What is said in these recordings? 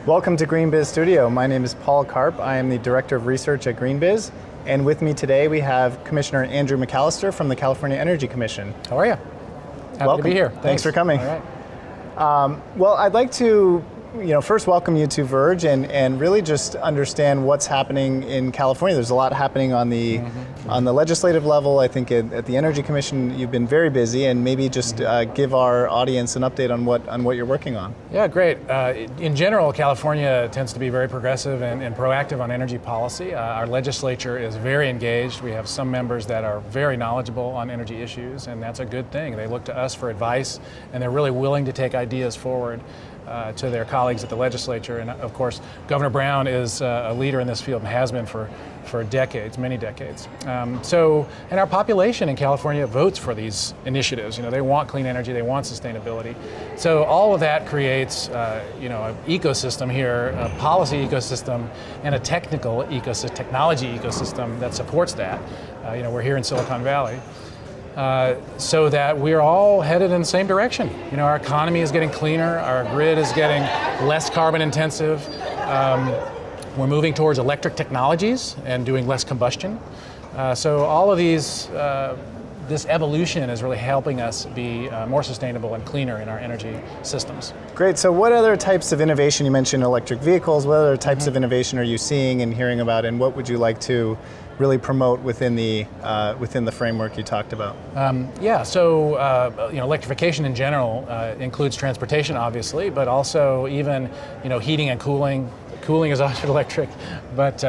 Welcome to GreenBiz Studio. My name is Paul Karp. I am the Director of Research at GreenBiz. And with me today we have Commissioner Andrew McAllister from the California Energy Commission. How are you? Happy to be here. Thanks for coming. All right. Well, I'd like to first welcome you to VERGE and really just understand what's happening in California. There's a lot happening on the legislative level. I think at the Energy Commission you've been very busy, and maybe just give our audience an update on what you're working on. Yeah, great. In general, California tends to be very progressive and proactive on energy policy. Our legislature is very engaged. We have some members that are very knowledgeable on energy issues, and that's a good thing. They look to us for advice, and they're really willing to take ideas forward to their colleagues at the legislature. And of course, Governor Brown is a leader in this field and has been for decades, many decades. And our population in California votes for these initiatives. They want clean energy, they want sustainability. So all of that creates an ecosystem here, a policy ecosystem, and a technical ecosystem, technology ecosystem that supports that. We're here in Silicon Valley. So that we're all headed in the same direction. Our economy is getting cleaner, our grid is getting less carbon intensive. We're moving towards electric technologies and doing less combustion. So all of these, this evolution is really helping us be more sustainable and cleaner in our energy systems. Great, so what other types of innovation, you mentioned electric vehicles, what other types of innovation are you seeing and hearing about, and what would you like to really promote within the framework you talked about? Electrification in general includes transportation, obviously, but also even heating and cooling. Cooling is also electric, but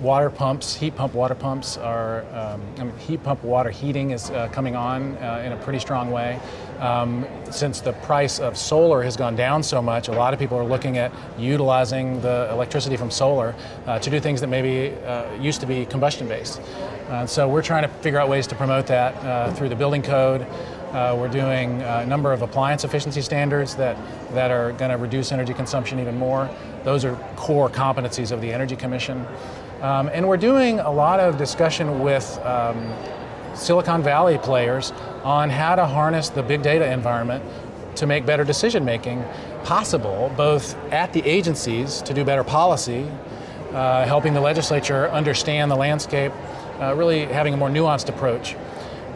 water pumps, heat pump water pumps are, heat pump water heating is coming on in a pretty strong way. Since the price of solar has gone down so much, a lot of people are looking at utilizing the electricity from solar to do things that maybe used to be combustion-based. So we're trying to figure out ways to promote that through the building code. We're doing a number of appliance efficiency standards that are going to reduce energy consumption even more. Those are core competencies of the Energy Commission. And we're doing a lot of discussion with Silicon Valley players on how to harness the big data environment to make better decision making possible, both at the agencies to do better policy, helping the legislature understand the landscape, really having a more nuanced approach.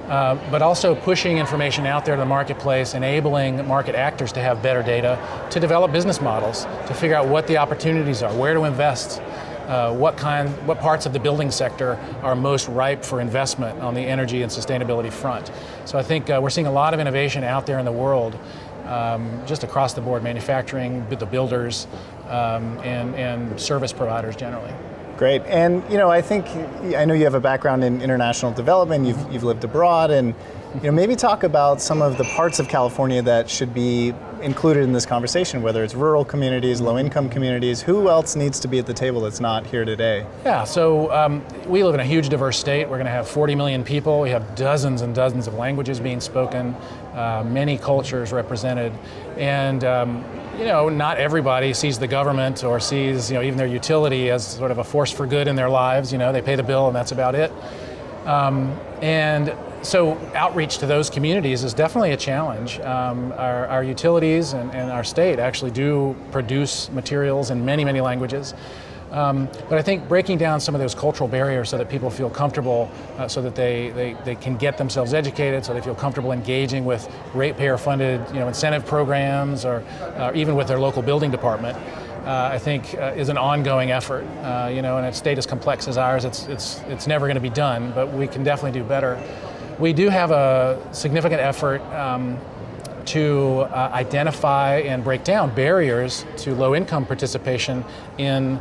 But also pushing information out there to the marketplace, enabling market actors to have better data, to develop business models, to figure out what the opportunities are, where to invest, what parts of the building sector are most ripe for investment on the energy and sustainability front. So I think we're seeing a lot of innovation out there in the world, just across the board, manufacturing, the builders, and service providers generally. Great, and I know you have a background in international development. You've lived abroad, and maybe talk about some of the parts of California that should be included in this conversation, whether it's rural communities, low-income communities. Who else needs to be at the table that's not here today? Yeah, so we live in a huge diverse state. We're going to have 40 million people. We have dozens and dozens of languages being spoken, many cultures represented, and not everybody sees the government or sees even their utility as sort of a force for good in their lives. They pay the bill and that's about it. And so outreach to those communities is definitely a challenge. Our utilities and our state actually do produce materials in many, many languages. But I think breaking down some of those cultural barriers so that people feel comfortable, so that they can get themselves educated, so they feel comfortable engaging with ratepayer-funded incentive programs or even with their local building department, I think is an ongoing effort. In a state as complex as ours, it's never going to be done, but we can definitely do better. We do have a significant effort to identify and break down barriers to low-income participation in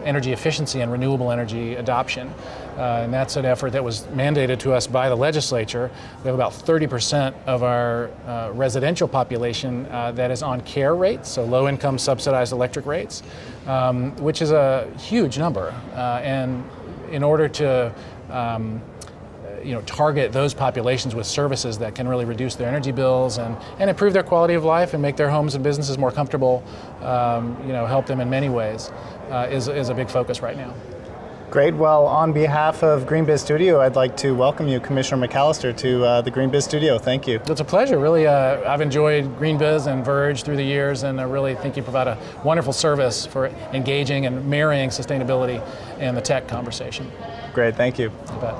energy efficiency and renewable energy adoption. And that's an effort that was mandated to us by the legislature. We have about 30% of our residential population that is on CARE rates, so low-income subsidized electric rates, which is a huge number. And in order to target those populations with services that can really reduce their energy bills and improve their quality of life and make their homes and businesses more comfortable, help them in many ways, is a big focus right now. Great. Well, on behalf of GreenBiz Studio, I'd like to welcome you, Commissioner McAllister, to the GreenBiz Studio. Thank you. It's a pleasure. Really, I've enjoyed GreenBiz and Verge through the years, and I really think you provide a wonderful service for engaging and marrying sustainability and the tech conversation. Great. Thank you. You bet.